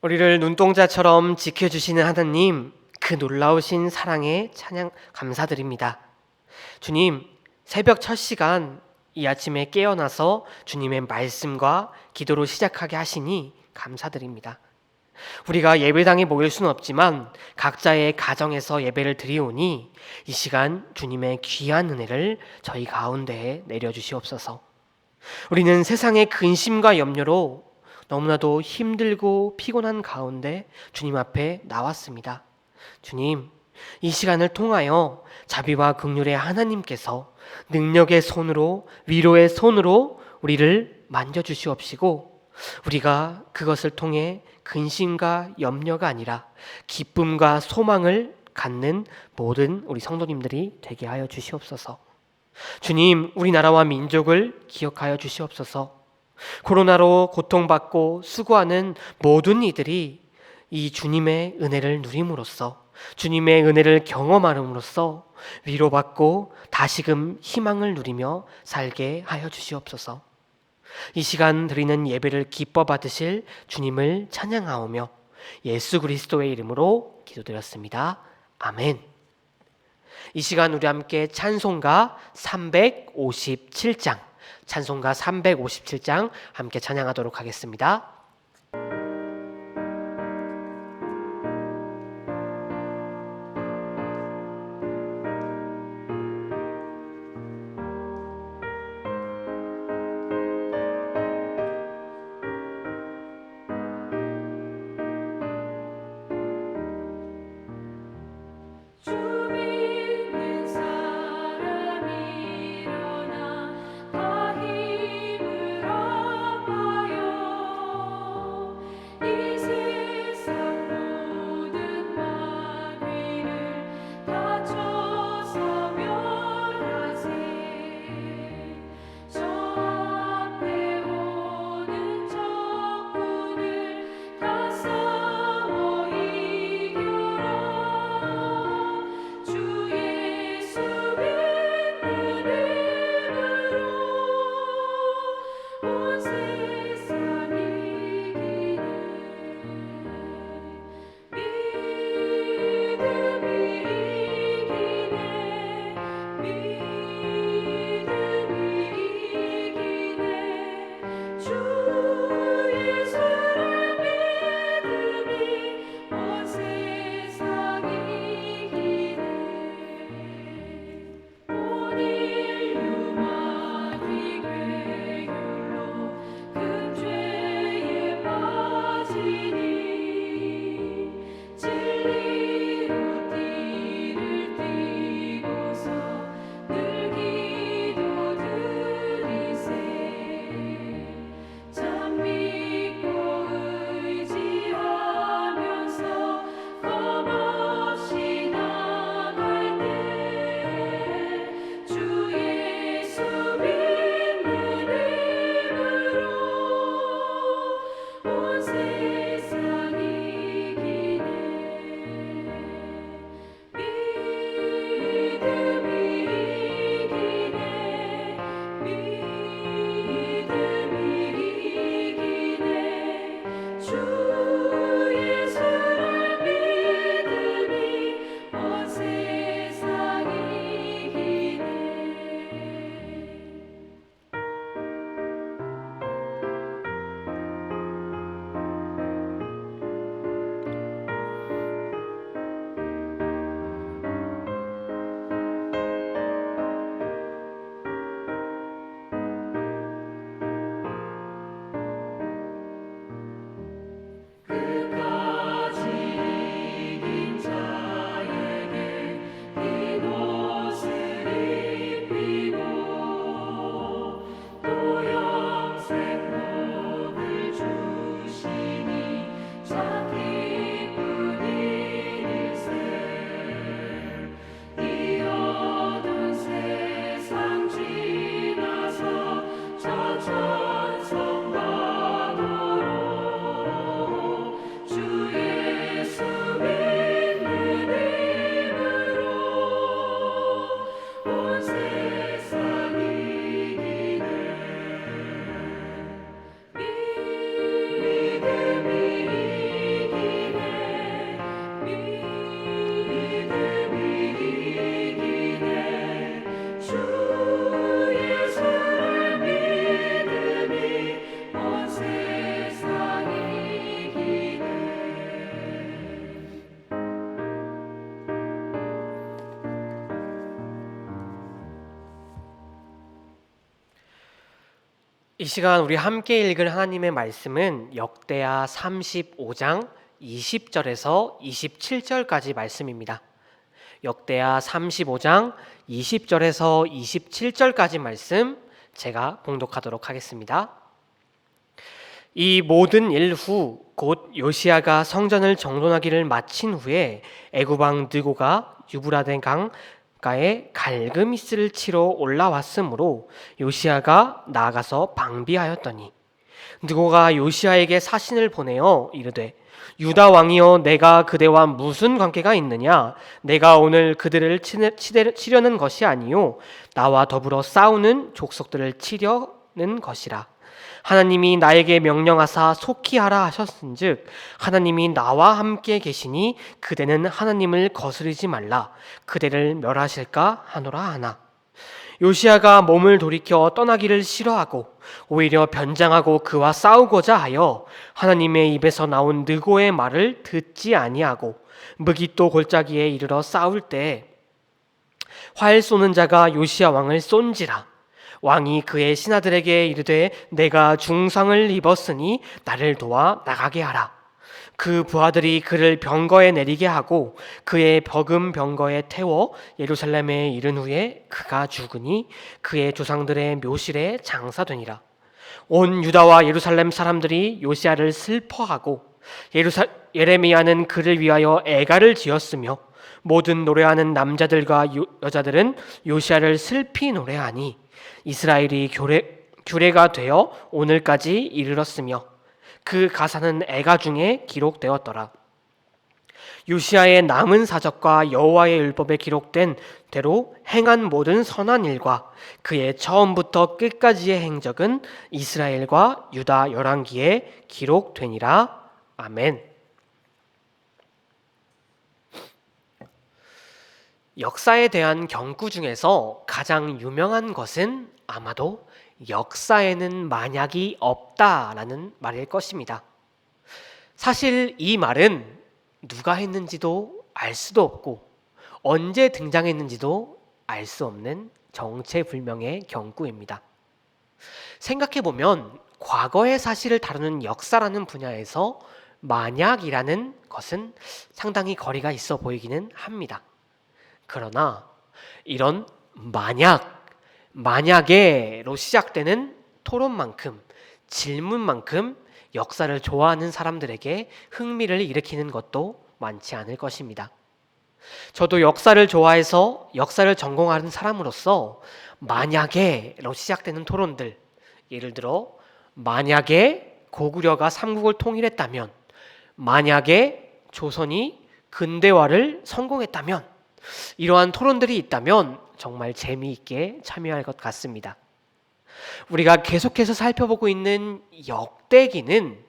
우리를 눈동자처럼 지켜주시는 하나님, 그 놀라우신 사랑에 찬양 감사드립니다. 주님, 새벽 첫 시간 이 아침에 깨어나서 주님의 말씀과 기도로 시작하게 하시니 감사드립니다. 우리가 예배당에 모일 수는 없지만 각자의 가정에서 예배를 드리오니 이 시간 주님의 귀한 은혜를 저희 가운데에 내려주시옵소서. 우리는 세상의 근심과 염려로 너무나도 힘들고 피곤한 가운데 주님 앞에 나왔습니다. 주님, 이 시간을 통하여 자비와 긍휼의 하나님께서 능력의 손으로, 위로의 손으로 우리를 만져주시옵시고, 우리가 그것을 통해 근심과 염려가 아니라 기쁨과 소망을 갖는 모든 우리 성도님들이 되게 하여 주시옵소서. 주님, 우리나라와 민족을 기억하여 주시옵소서. 코로나로 고통받고 수고하는 모든 이들이 이 주님의 은혜를 누림으로써, 주님의 은혜를 경험함으로써 위로받고 다시금 희망을 누리며 살게 하여 주시옵소서. 이 시간 드리는 예배를 기뻐 받으실 주님을 찬양하오며 예수 그리스도의 이름으로 기도드렸습니다. 아멘. 이 시간 우리 함께 찬송가 357장, 찬송가 357장 함께 찬양하도록 하겠습니다. 이 시간 우리 함께 읽을 하나님의 말씀은 역대하 35장 20절에서 27절까지 말씀입니다. 역대하 35장 20절에서 27절까지 말씀 제가 봉독하도록 하겠습니다. 이 모든 일 후 곧 요시야가 성전을 정돈하기를 마친 후에 애굽 왕 느고가 유브라데 강가에 갈그미스를 치러 올라왔으므로 요시야가 나아가서 방비하였더니 느고가 요시야에게 사신을 보내어 이르되 유다 왕이여 내가 그대와 무슨 관계가 있느냐? 내가 오늘 그들을 치려는 것이 아니요 나와 더불어 싸우는 족속들을 치려는 것이라. 하나님이 나에게 명령하사 속히 하라 하셨은즉 하나님이 나와 함께 계시니 그대는 하나님을 거스르지 말라. 그대를 멸하실까 하노라 하나. 요시야가 몸을 돌이켜 떠나기를 싫어하고 오히려 변장하고 그와 싸우고자 하여 하나님의 입에서 나온 느고의 말을 듣지 아니하고 무깃도 골짜기에 이르러 싸울 때 활 쏘는 자가 요시야 왕을 쏜지라. 왕이 그의 신하들에게 이르되 내가 중상을 입었으니 나를 도와 나가게 하라. 그 부하들이 그를 병거에 내리게 하고 그의 벽은 병거에 태워 예루살렘에 이른 후에 그가 죽으니 그의 조상들의 묘실에 장사되니라. 온 유다와 예루살렘 사람들이 요시야를 슬퍼하고 예레미야는 그를 위하여 애가를 지었으며 모든 노래하는 남자들과 여자들은 요시야를 슬피 노래하니 이스라엘이 규례가 되어 오늘까지 이르렀으며 그 가사는 애가 중에 기록되었더라. 요시야의 남은 사적과 여호와의 율법에 기록된 대로 행한 모든 선한 일과 그의 처음부터 끝까지의 행적은 이스라엘과 유다 열왕기에 기록되니라. 아멘. 역사에 대한 경구 중에서 가장 유명한 것은 아마도 역사에는 만약이 없다라는 말일 것입니다. 사실 이 말은 누가 했는지도 알 수도 없고 언제 등장했는지도 알 수 없는 정체불명의 경구입니다. 생각해보면 과거의 사실을 다루는 역사라는 분야에서 만약이라는 것은 상당히 거리가 있어 보이기는 합니다. 그러나 이런 만약에로 시작되는 토론만큼 질문만큼 역사를 좋아하는 사람들에게 흥미를 일으키는 것도 많지 않을 것입니다. 저도 역사를 좋아해서 역사를 전공하는 사람으로서 만약에로 시작되는 토론들, 예를 들어 만약에 고구려가 삼국을 통일했다면, 만약에 조선이 근대화를 성공했다면, 이러한 토론들이 있다면 정말 재미있게 참여할 것 같습니다. 우리가 계속해서 살펴보고 있는 역대기는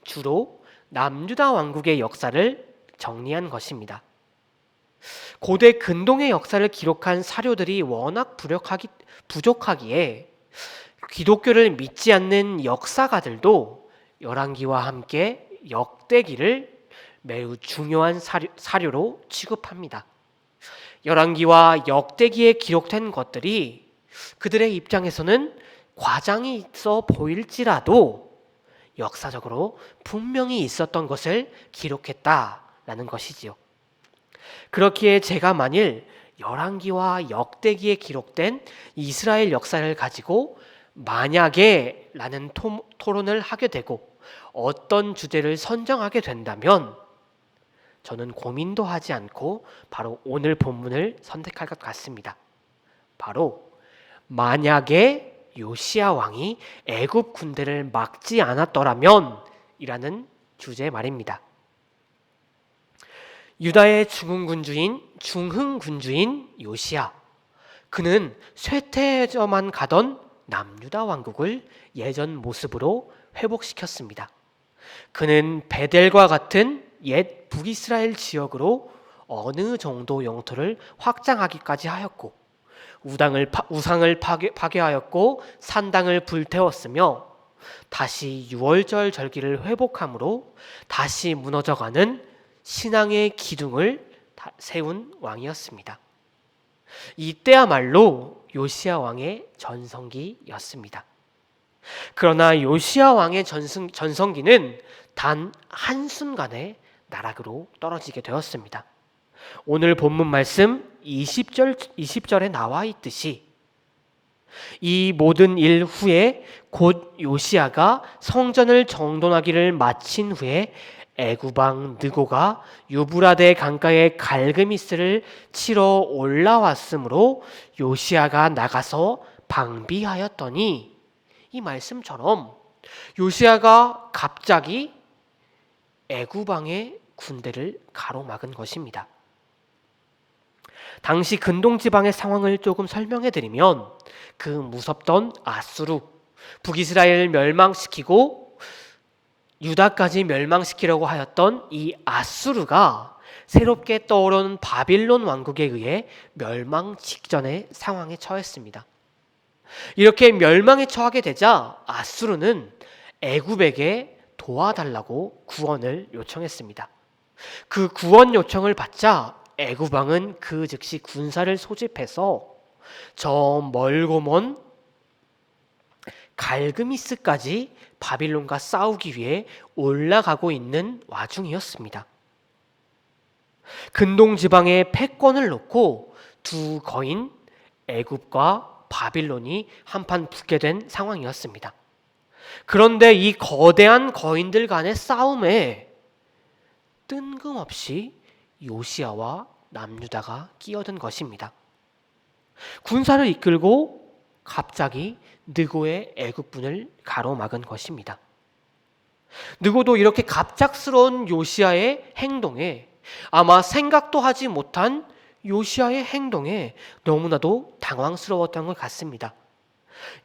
주로 남유다 왕국의 역사를 정리한 것입니다. 고대 근동의 역사를 기록한 사료들이 워낙 부족하기에 기독교를 믿지 않는 역사가들도 열왕기와 함께 역대기를 매우 중요한 사료로 취급합니다. 열왕기와 역대기에 기록된 것들이 그들의 입장에서는 과장이 있어 보일지라도 역사적으로 분명히 있었던 것을 기록했다라는 것이지요. 그렇기에 제가 만일 열왕기와 역대기에 기록된 이스라엘 역사를 가지고 만약에 라는 토론을 하게 되고 어떤 주제를 선정하게 된다면 저는 고민도 하지 않고 바로 오늘 본문을 선택할 것 같습니다. 바로 만약에 요시야 왕이 애굽 군대를 막지 않았더라면 이라는 주제 말입니다. 유다의 중흥군주인 요시야, 그는 쇠퇴해져만 가던 남유다 왕국을 예전 모습으로 회복시켰습니다. 그는 베델과 같은 옛 북이스라엘 지역으로 어느 정도 영토를 확장하기까지 하였고 우상을 파괴하였고 산당을 불태웠으며 다시 유월절 절기를 회복함으로 다시 무너져가는 신앙의 기둥을 세운 왕이었습니다. 이때야말로 요시야 왕의 전성기였습니다. 그러나 요시야 왕의 전성기는 단 한순간에 나락으로 떨어지게 되었습니다. 오늘 본문 말씀 20절에 나와 있듯이 이 모든 일 후에 곧 요시야가 성전을 정돈하기를 마친 후에 애굽왕 느고가 유브라데 강가에 갈그미스를 치러 올라왔으므로 요시야가 나가서 방비하였더니, 이 말씀처럼 요시야가 갑자기 애굽왕의 군대를 가로막은 것입니다. 당시 근동 지방의 상황을 조금 설명해 드리면, 그 무섭던 아수르, 북이스라엘을 멸망시키고 유다까지 멸망시키려고 하였던 이 아수르가 새롭게 떠오른 바빌론 왕국에 의해 멸망 직전의 상황에 처했습니다. 이렇게 멸망에 처하게 되자 아수르는 애굽에게 도와달라고 구원을 요청했습니다. 그 구원 요청을 받자 애굽 왕은 그 즉시 군사를 소집해서 저 멀고 먼 갈그미스까지 바빌론과 싸우기 위해 올라가고 있는 와중이었습니다. 근동 지방의 패권을 놓고 두 거인 애굽과 바빌론이 한판 붙게 된 상황이었습니다. 그런데 이 거대한 거인들 간의 싸움에 뜬금없이 요시야와 남유다가 끼어든 것입니다. 군사를 이끌고 갑자기 느고의 애굽군을 가로막은 것입니다. 느고도 이렇게 갑작스러운 요시야의 행동에, 아마 생각도 하지 못한 요시야의 행동에 너무나도 당황스러웠던 것 같습니다.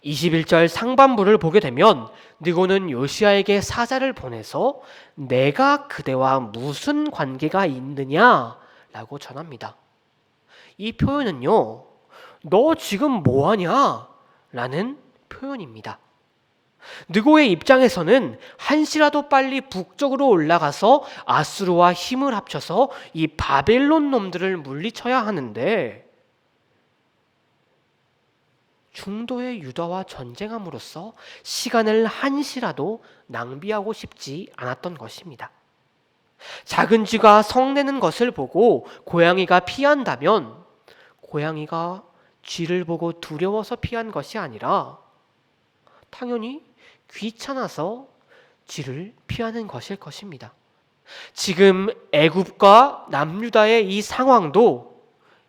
21절 상반부를 보게 되면 느고는 요시야에게 사자를 보내서 내가 그대와 무슨 관계가 있느냐라고 전합니다. 이 표현은요, 너 지금 뭐하냐? 라는 표현입니다. 느고의 입장에서는 한시라도 빨리 북쪽으로 올라가서 아수르와 힘을 합쳐서 이 바벨론 놈들을 물리쳐야 하는데, 중도의 유다와 전쟁함으로써 시간을 한시라도 낭비하고 싶지 않았던 것입니다. 작은 쥐가 성내는 것을 보고 고양이가 피한다면, 고양이가 쥐를 보고 두려워서 피한 것이 아니라 당연히 귀찮아서 쥐를 피하는 것일 것입니다. 지금 애굽과 남유다의 이 상황도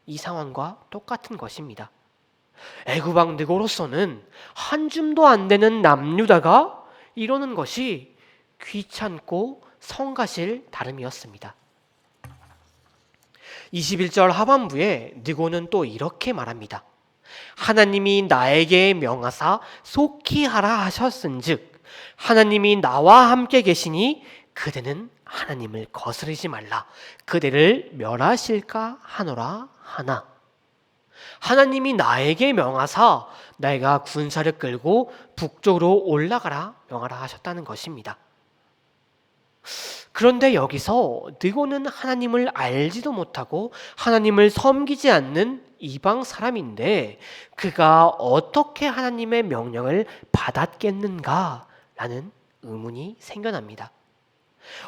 이 상황과 똑같은 것입니다. 애굽 왕 느고로서는 한 줌도 안 되는 남유다가 이러는 것이 귀찮고 성가실 다름이었습니다. 21절 하반부에 느고는 또 이렇게 말합니다. 하나님이 나에게 명하사 속히 하라 하셨은즉 하나님이 나와 함께 계시니 그대는 하나님을 거스르지 말라. 그대를 멸하실까 하노라 하나. 하나님이 나에게 명하사 내가 군사를 끌고 북쪽으로 올라가라 명하라 하셨다는 것입니다. 그런데 여기서 느고는 하나님을 알지도 못하고 하나님을 섬기지 않는 이방 사람인데 그가 어떻게 하나님의 명령을 받았겠는가라는 의문이 생겨납니다.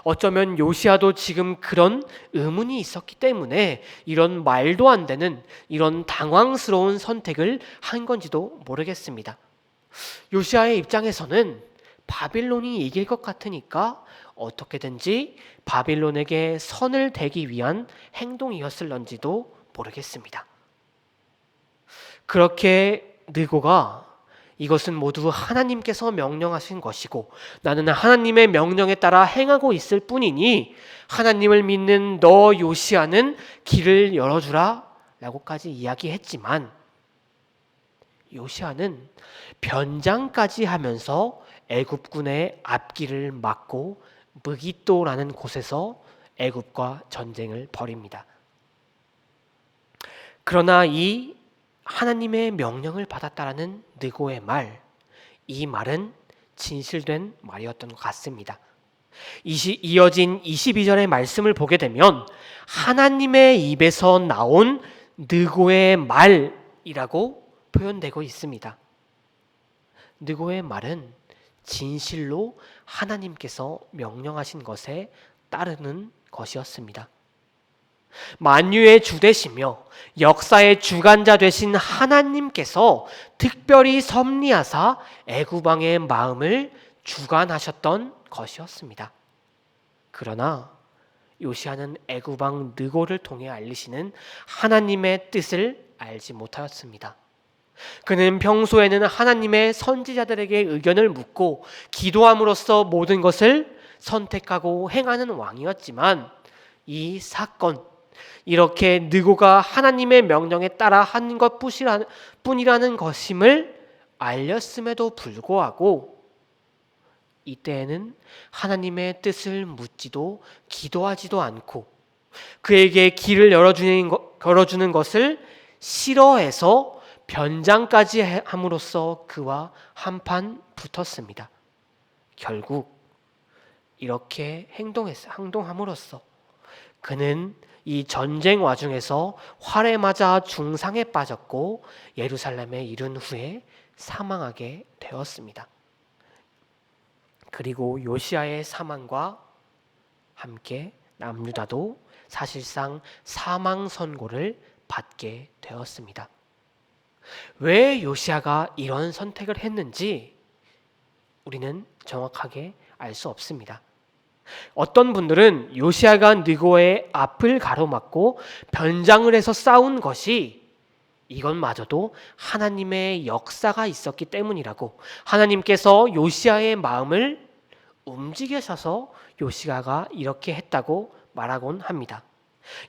어쩌면 요시야도 지금 그런 의문이 있었기 때문에 이런 말도 안 되는, 이런 당황스러운 선택을 한 건지도 모르겠습니다. 요시야의 입장에서는 바빌론이 이길 것 같으니까 어떻게든지 바빌론에게 선을 대기 위한 행동이었을런지도 모르겠습니다. 그렇게 느고가 이것은 모두 하나님께서 명령하신 것이고 나는 하나님의 명령에 따라 행하고 있을 뿐이니 하나님을 믿는 너 요시야는 길을 열어주라 라고까지 이야기했지만, 요시야는 변장까지 하면서 애굽군의 앞길을 막고 무기또라는 곳에서 애굽과 전쟁을 벌입니다. 그러나 이 하나님의 명령을 받았다라는 느고의 말, 이 말은 진실된 말이었던 것 같습니다. 이어진 22절의 말씀을 보게 되면 하나님의 입에서 나온 느고의 말이라고 표현되고 있습니다. 느고의 말은 진실로 하나님께서 명령하신 것에 따르는 것이었습니다. 만유의 주 되시며 역사의 주관자 되신 하나님께서 특별히 섭리하사 애굽 왕의 마음을 주관하셨던 것이었습니다. 그러나 요시야는 애굽 왕 느고를 통해 알리시는 하나님의 뜻을 알지 못하였습니다. 그는 평소에는 하나님의 선지자들에게 의견을 묻고 기도함으로써 모든 것을 선택하고 행하는 왕이었지만 이 사건, 이렇게 느고가 하나님의 명령에 따라 한 것뿐이라는 것임을 알렸음에도 불구하고 이때에는 하나님의 뜻을 묻지도 기도하지도 않고 그에게 길을 열어주는 것을 싫어해서 변장까지 함으로써 그와 한판 붙었습니다. 결국 이렇게 행동함으로써 그는 이 전쟁 와중에서 활에 맞아 중상에 빠졌고 예루살렘에 이른 후에 사망하게 되었습니다. 그리고 요시야의 사망과 함께 남유다도 사실상 사망 선고를 받게 되었습니다. 왜 요시야가 이런 선택을 했는지 우리는 정확하게 알 수 없습니다. 어떤 분들은 요시야가 느고의 앞을 가로막고 변장을 해서 싸운 것이 이것마저도 하나님의 역사가 있었기 때문이라고, 하나님께서 요시야의 마음을 움직이셔서 요시야가 이렇게 했다고 말하곤 합니다.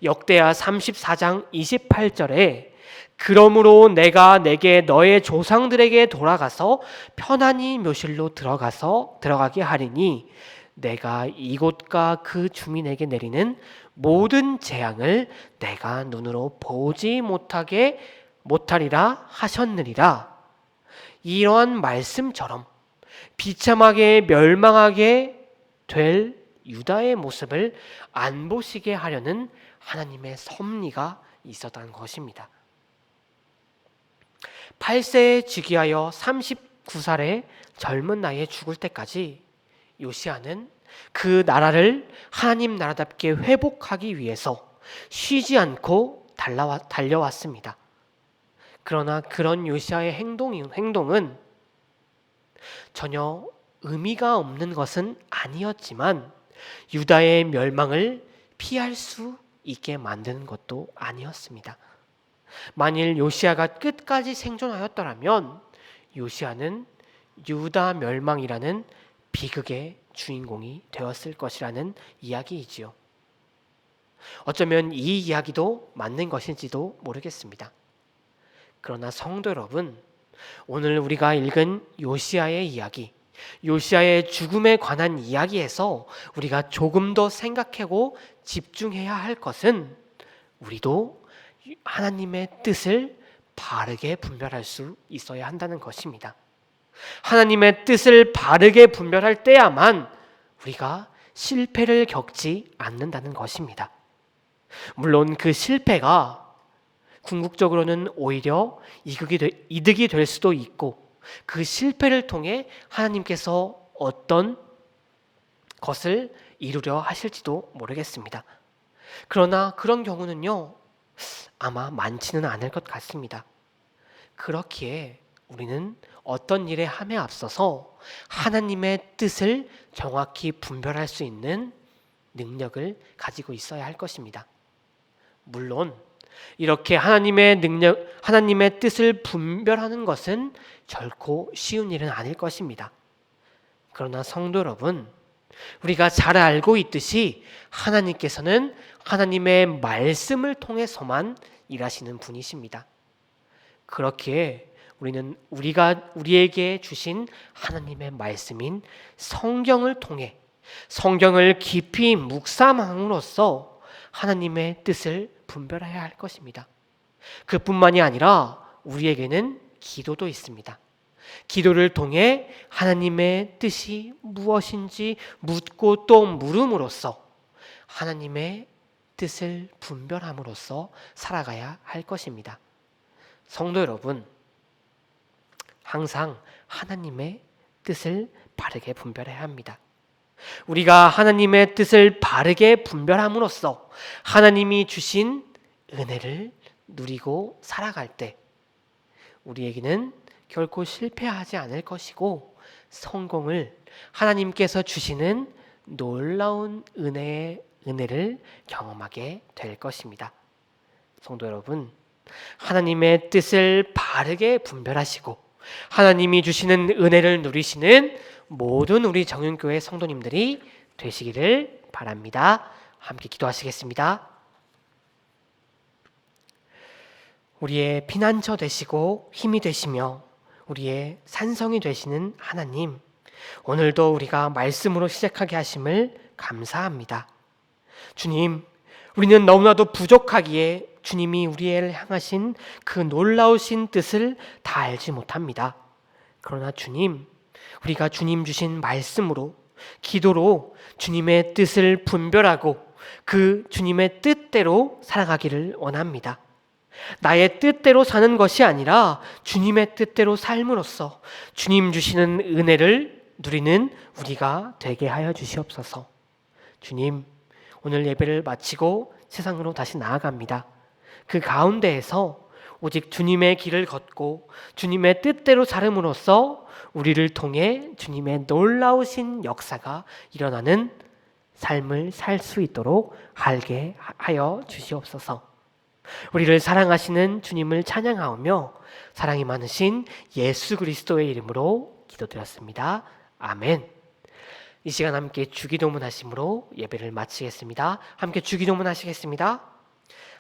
역대하 34장 28절에 그러므로 내가 내게 너의 조상들에게 돌아가서 편안히 묘실로 들어가게 하리니 내가 이곳과 그 주민에게 내리는 모든 재앙을 내가 눈으로 보지 못하리라 하셨느니라. 이러한 말씀처럼 비참하게 멸망하게 될 유다의 모습을 안 보시게 하려는 하나님의 섭리가 있었다는 것입니다. 8세에 즉위하여 39살의 젊은 나이에 죽을 때까지 요시야는 그 나라를 하나님 나라답게 회복하기 위해서 쉬지 않고 달려왔습니다. 그러나 그런 요시야의 행동은 전혀 의미가 없는 것은 아니었지만 유다의 멸망을 피할 수 있게 만드는 것도 아니었습니다. 만일 요시야가 끝까지 생존하였더라면 요시야는 유다 멸망이라는 비극의 주인공이 되었을 것이라는 이야기이지요. 어쩌면 이 이야기도 맞는 것인지도 모르겠습니다. 그러나 성도 여러분, 오늘 우리가 읽은 요시야의 이야기, 요시야의 죽음에 관한 이야기에서 우리가 조금 더 생각하고 집중해야 할 것은 우리도 하나님의 뜻을 바르게 분별할 수 있어야 한다는 것입니다. 하나님의 뜻을 바르게 분별할 때야만 우리가 실패를 겪지 않는다는 것입니다. 물론 그 실패가 궁극적으로는 오히려 이득이 될 수도 있고 그 실패를 통해 하나님께서 어떤 것을 이루려 하실지도 모르겠습니다. 그러나 그런 경우는요, 아마 많지는 않을 것 같습니다. 그렇기에 우리는 어떤 일에 함에 앞서서 하나님의 뜻을 정확히 분별할 수 있는 능력을 가지고 있어야 할 것입니다. 물론 이렇게 하나님의 뜻을 분별하는 것은 결코 쉬운 일은 아닐 것입니다. 그러나 성도 여러분, 우리가 잘 알고 있듯이 하나님께서는 하나님의 말씀을 통해서만 일하시는 분이십니다. 그렇기에 우리는 우리에게 주신 하나님의 말씀인 성경을 통해 성경을 깊이 묵상함으로써 하나님의 뜻을 분별해야 할 것입니다. 그뿐만이 아니라 우리에게는 기도도 있습니다. 기도를 통해 하나님의 뜻이 무엇인지 묻고 또 물음으로써 하나님의 뜻을 분별함으로써 살아가야 할 것입니다. 성도 여러분, 항상 하나님의 뜻을 바르게 분별해야 합니다. 우리가 하나님의 뜻을 바르게 분별함으로써 하나님이 주신 은혜를 누리고 살아갈 때 우리에게는 결코 실패하지 않을 것이고 성공을 하나님께서 주시는 놀라운 은혜를 경험하게 될 것입니다. 성도 여러분, 하나님의 뜻을 바르게 분별하시고 하나님이 주시는 은혜를 누리시는 모든 우리 정윤교회 성도님들이 되시기를 바랍니다. 함께 기도하시겠습니다. 우리의 피난처 되시고 힘이 되시며 우리의 산성이 되시는 하나님, 오늘도 우리가 말씀으로 시작하게 하심을 감사합니다. 주님, 우리는 너무나도 부족하기에 주님이 우리를 향하신 그 놀라우신 뜻을 다 알지 못합니다. 그러나 주님, 우리가 주님 주신 말씀으로, 기도로 주님의 뜻을 분별하고 그 주님의 뜻대로 살아가기를 원합니다. 나의 뜻대로 사는 것이 아니라 주님의 뜻대로 삶으로써 주님 주시는 은혜를 누리는 우리가 되게 하여 주시옵소서. 주님, 오늘 예배를 마치고 세상으로 다시 나아갑니다. 그 가운데에서 오직 주님의 길을 걷고 주님의 뜻대로 살음으로써 우리를 통해 주님의 놀라우신 역사가 일어나는 삶을 살 수 있도록 알게 하여 주시옵소서. 우리를 사랑하시는 주님을 찬양하오며 사랑이 많으신 예수 그리스도의 이름으로 기도드렸습니다. 아멘. 이 시간 함께 주기도문 하심으로 예배를 마치겠습니다. 함께 주기도문 하시겠습니다.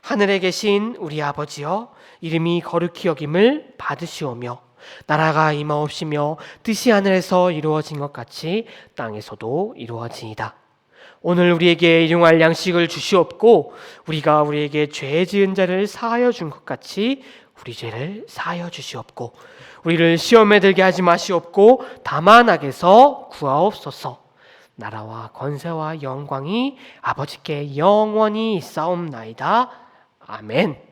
하늘에 계신 우리 아버지여, 이름이 거룩히 여김을 받으시오며 나라가 임하옵시며 뜻이 하늘에서 이루어진 것 같이 땅에서도 이루어지이다. 오늘 우리에게 일용할 양식을 주시옵고 우리가 우리에게 죄 지은 자를 사하여 준 것 같이 우리 죄를 사하여 주시옵고 우리를 시험에 들게 하지 마시옵고 다만 악에서 구하옵소서. 나라와 권세와 영광이 아버지께 영원히 있사옵나이다. 아멘.